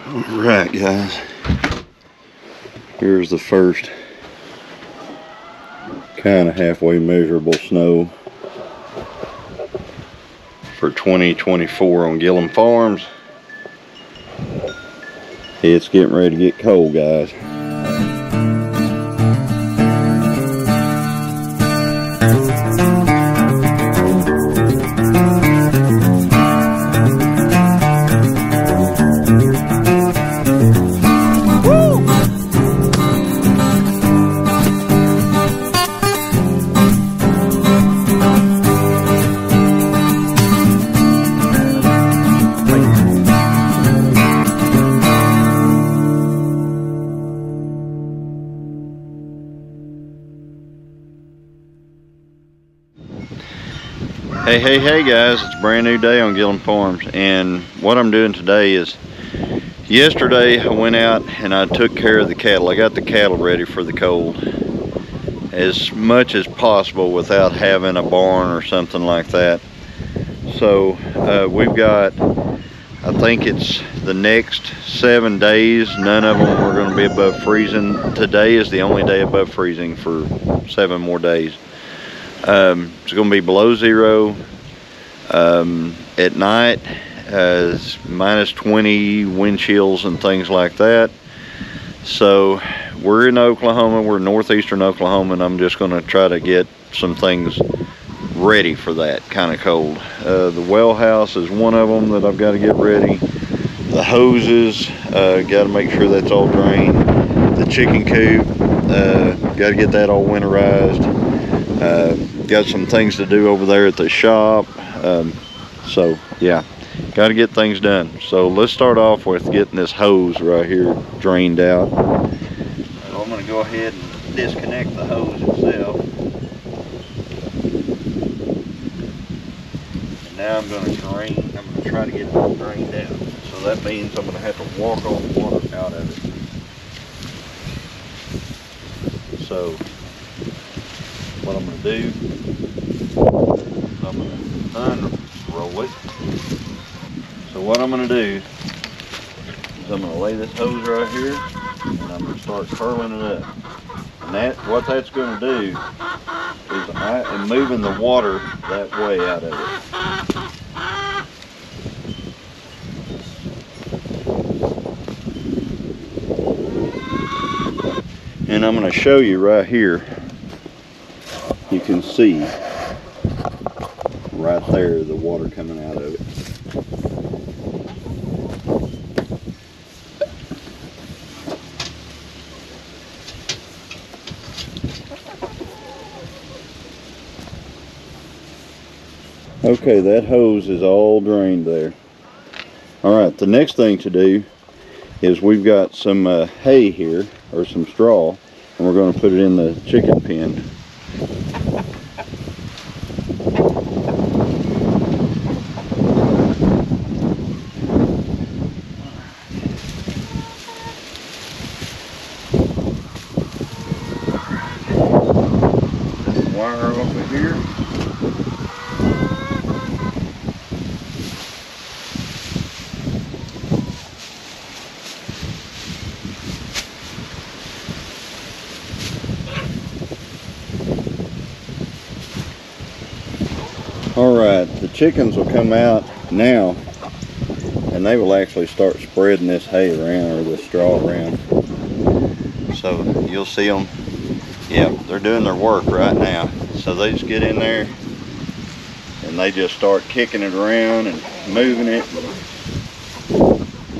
Alright guys, here's the first kind of halfway measurable snow for 2024 on Gillum Farms. It's getting ready to get cold, guys. Hey guys, it's a brand new day on Gillum Farms, and what I'm doing today is, yesterday I went out and I took care of the cattle. I got the cattle ready for the cold as much as possible without having a barn or something like that. So we've got, I think it's the next 7 days, none of them are going to be above freezing. Today is the only day above freezing for 7 more days. It's going to be below zero. At night, it's minus 20 wind chills and things like that. So we're in Oklahoma, we're northeastern Oklahoma, and I'm just going to try to get some things ready for that kind of cold. The well house is one of them that I've got to get ready. The hoses, got to make sure that's all drained. The chicken coop, got to get that all winterized. Got some things to do over there at the shop. So yeah, got to get things done. So let's start off with getting this hose right here drained out. I'm going to go ahead and disconnect the hose itself. And now I'm going to drain. I'm going to try to get it all drained out. So that means I'm going to have to walk all the water out of it. So what I'm going to do is I'm going to unroll it. So what I'm going to do is I'm going to lay this hose right here and I'm going to start curling it up. And what that's going to do is I am moving the water that way out of it. And I'm going to show you right here. You can see right there the water coming out of it. Okay, that hose is all drained there. Alright, the next thing to do is we've got some hay here, or some straw, and we're going to put it in the chicken pen. Wire off of here. Alright, the chickens will come out now and they will actually start spreading this hay around, or this straw around. So you'll see them. Yeah, they're doing their work right now. So they just get in there and they just start kicking it around and moving it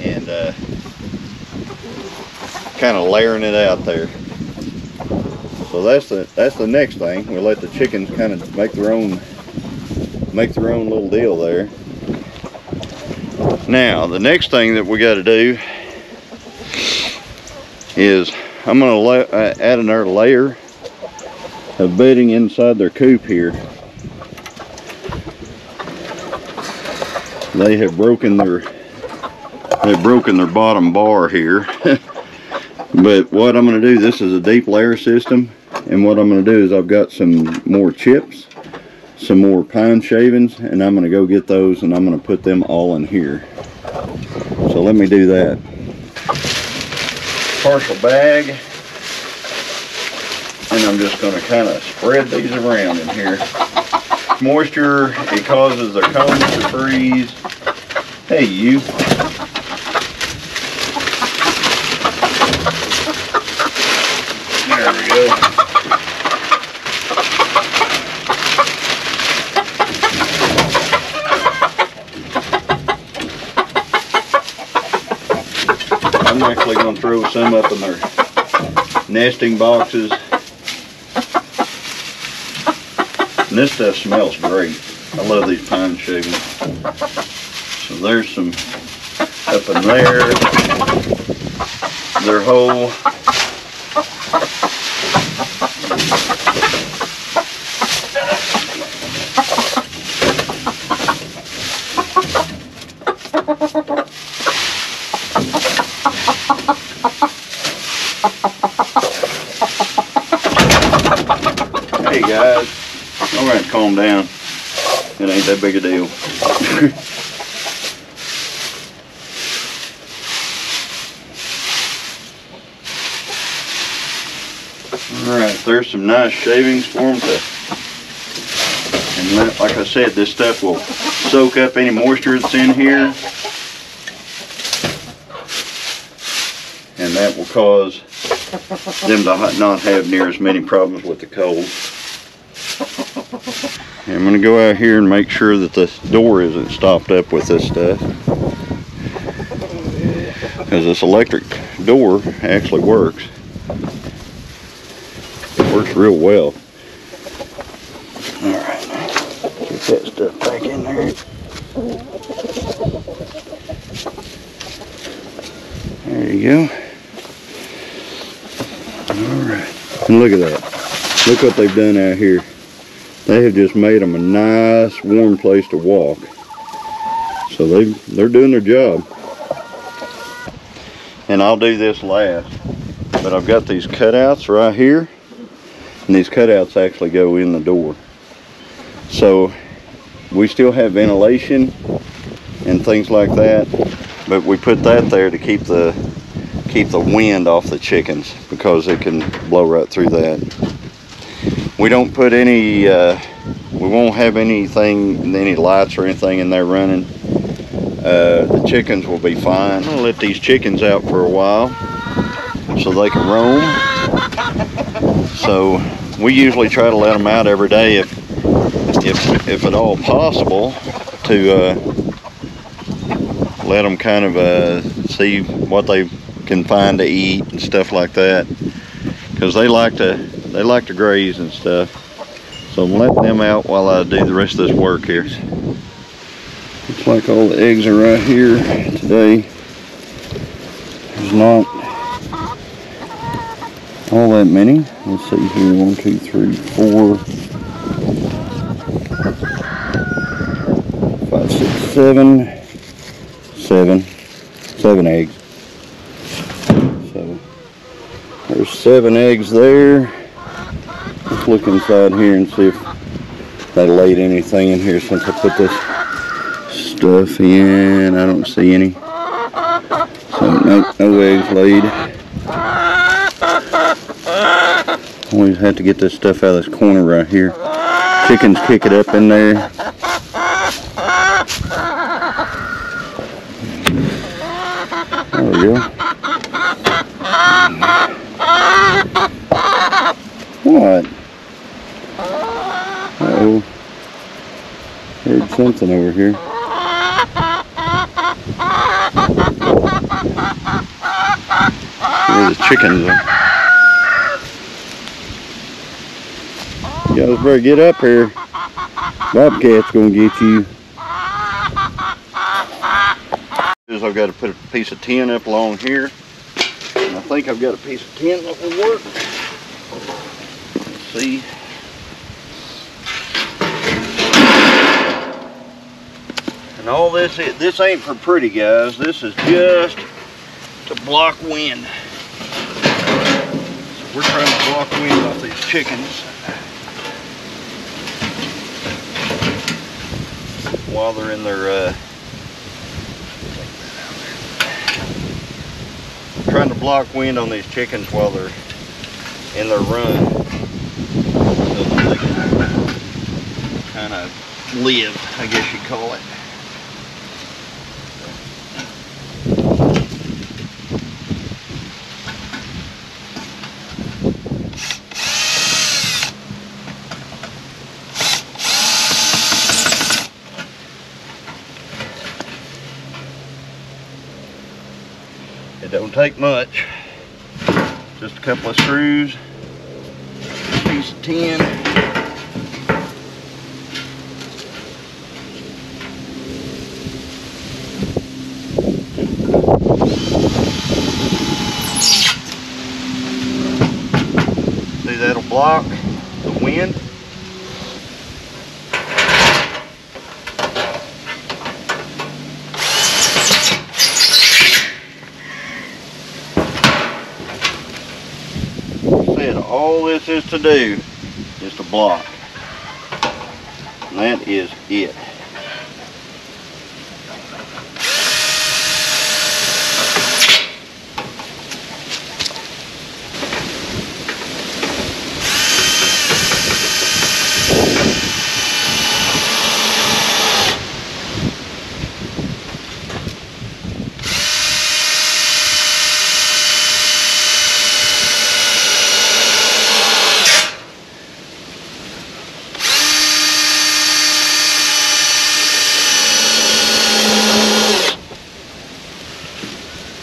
and kind of layering it out there. So that's the next thing. We'll let the chickens kind of make their own little deal there. Now the next thing that we got to do is I'm going to add another layer of bedding inside their coop here. They have broken their bottom bar here. But what I'm going to do, this is a deep layer system, and what I'm going to do is I've got some more chips, some more pine shavings, and I'm going to go get those and I'm going to put them all in here. So let me do that. partial bag, and I'm just going to kind of spread these around in here. Moisture, it causes the cones to freeze. Hey, you. There we go. I'm actually going to throw some up in their nesting boxes. And this stuff smells great. I love these pine shavings. So there's some up in there. They're whole. Hey guys, alright, calm down. It ain't that big a deal. Alright, there's some nice shavings for them to, and that, like I said, this stuff will soak up any moisture that's in here, and that will cause them to not have near as many problems with the cold. And I'm going to go out here and make sure that the door isn't stopped up with this stuff, because this electric door actually works. It works real well. Alright, get that stuff back in there. There you go. Alright, and look at that. Look what they've done out here. They have just made them a nice warm place to walk. So they're doing their job. And I'll do this last. But I've got these cutouts right here. And these cutouts actually go in the door. So we still have ventilation and things like that. But we put that there to keep the wind off the chickens, because it can blow right through that. We don't put any, we won't have anything, any lights or anything in there running. The chickens will be fine. I'm gonna let these chickens out for a while so they can roam. So we usually try to let them out every day if at all possible, to let them kind of see what they can find to eat and stuff like that, because they like to graze and stuff. So I'm letting them out while I do the rest of this work here. Looks like all the eggs are right here today. There's not all that many. Let's see here, 1, 2, 3, 4, 5, 6, 7 eggs. So there's 7 eggs there. Let's look inside here and see if they laid anything in here since I put this stuff in. I don't see any. So no eggs laid. Always have to get this stuff out of this corner right here. Chickens kick it up in there. There we go. What? Uh-oh. Heard something over here. Where the chickens are. You guys better get up here. Bobcat's gonna get you. I've got to put a piece of tin up along here. And I think I've got a piece of tin that will work. Let's see. And all this ain't for pretty, guys. This is just to block wind. So we're trying to block wind off these chickens while they're in their trying to block wind on these chickens while they're in their run, so that they can kind of live, I guess you'd call it. It don't take much, just a couple of screws, a piece of tin, see, that'll block the wind. All this is to do is to block, and that is it.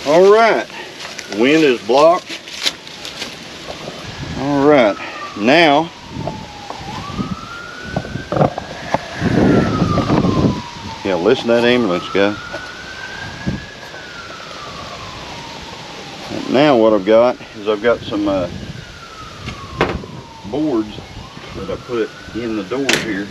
All right, the wind is blocked. All right, now yeah, listen to that ambulance, guys. Now what I've got is I've got some boards that I put in the door here.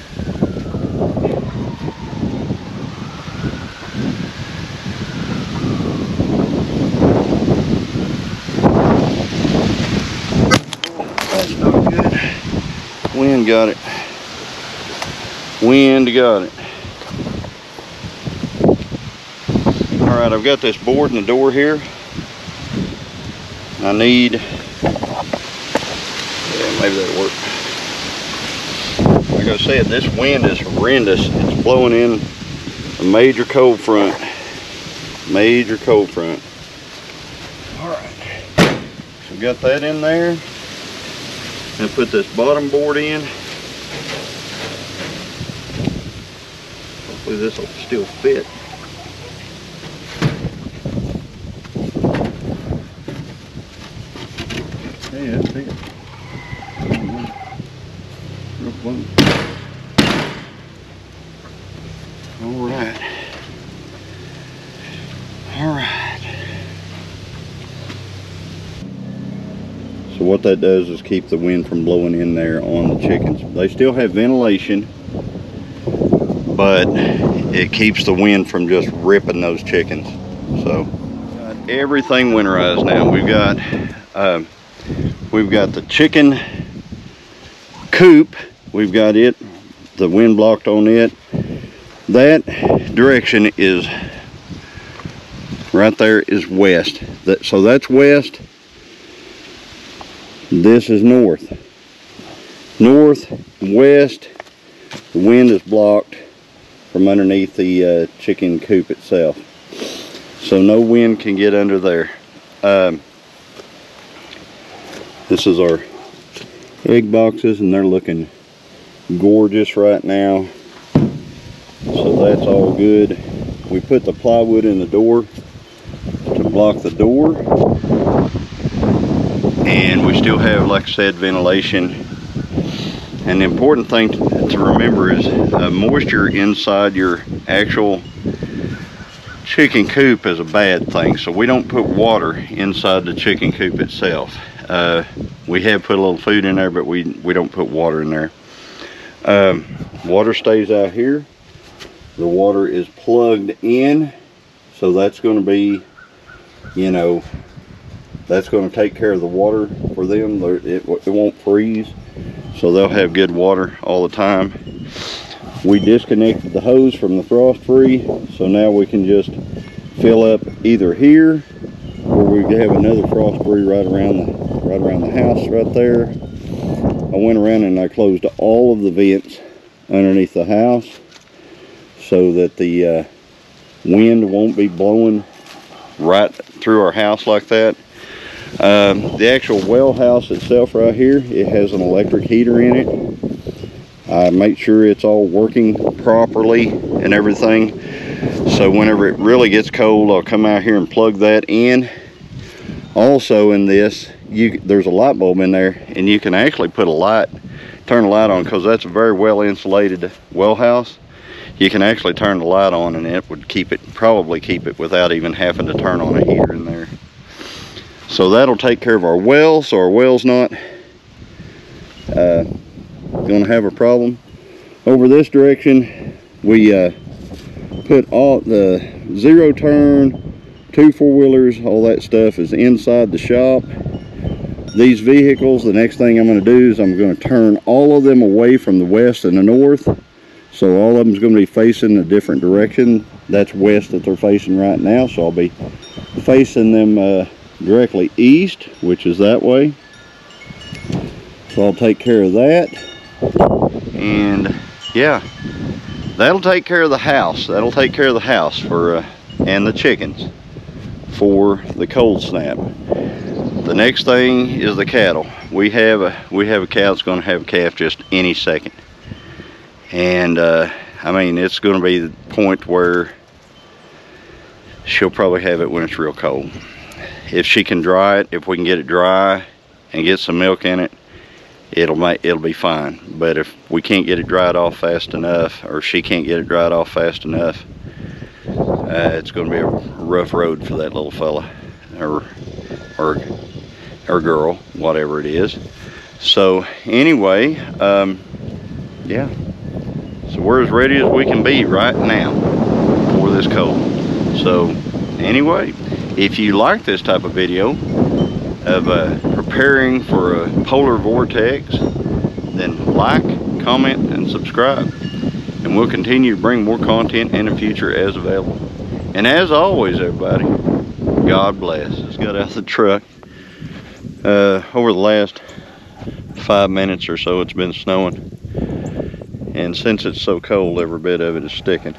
That's not good. Wind got it. Wind got it. Alright, I've got this board in the door here. I need, yeah, maybe that'll work. Like I said, this wind is horrendous. It's blowing in a major cold front. Major cold front. Alright, so got that in there. And put this bottom board in. Hopefully this will still fit. Yeah, that's it. Real close. All right. All right. So what that does is keep the wind from blowing in there on the chickens. They still have ventilation, but it keeps the wind from just ripping those chickens. So got everything winterized now. We've got the chicken coop. We've got it, the wind blocked on it. That direction is right there is west. So that's west. This is north. North, west, the wind is blocked from underneath the chicken coop itself. So no wind can get under there. This is our egg boxes, and they're looking gorgeous right now. So that's all good. We put the plywood in the door to block the door. And we still have, like I said, ventilation. And the important thing to remember is moisture inside your actual chicken coop is a bad thing. So we don't put water inside the chicken coop itself. We have put a little food in there, but we don't put water in there. Water stays out here. The water is plugged in, so that's going to be, you know, that's going to take care of the water for them. It won't freeze, so they'll have good water all the time. We disconnected the hose from the frost free, so now we can just fill up either here, or we have another frost spree right around the house right there. I went around and I closed all of the vents underneath the house so that the wind won't be blowing right through our house like that. The actual well house itself right here, it has an electric heater in it. I make sure it's all working properly and everything. So whenever it really gets cold, I'll come out here and plug that in. Also in this, there's a light bulb in there, and you can actually put a light, turn the light on, because that's a very well insulated well house. You can actually turn the light on and it would probably keep it without even having to turn on a heater in there. So that'll take care of our well, so our well's not gonna have a problem. Over this direction, we put all the zero turn, 2 4-wheelers, all that stuff is inside the shop. These vehicles, the next thing I'm going to do is I'm going to turn all of them away from the west and the north. So all of them is going to be facing a different direction. That's west that they're facing right now, so I'll be facing them directly east, which is that way. So I'll take care of that. And yeah, that'll take care of the house. That'll take care of the house for and the chickens for the cold snap. The next thing is the cattle. We have a cow that's going to have a calf just any second, and I mean, it's going to be the point where she'll probably have it when it's real cold. If she can dry it, if we can get it dry and get some milk in it, it'll be fine. But if we can't get it dried off fast enough, or she can't get it dried off fast enough, it's going to be a rough road for that little fella or girl, whatever it is. So anyway, yeah, so we're as ready as we can be right now for this cold. So anyway, if you like this type of video of preparing for a polar vortex, then like, comment, and subscribe, and we'll continue to bring more content in the future as available. And as always, everybody, God bless. Just got out of the truck. Over the last 5 minutes or so, it's been snowing, and since it's so cold, every bit of it is sticking.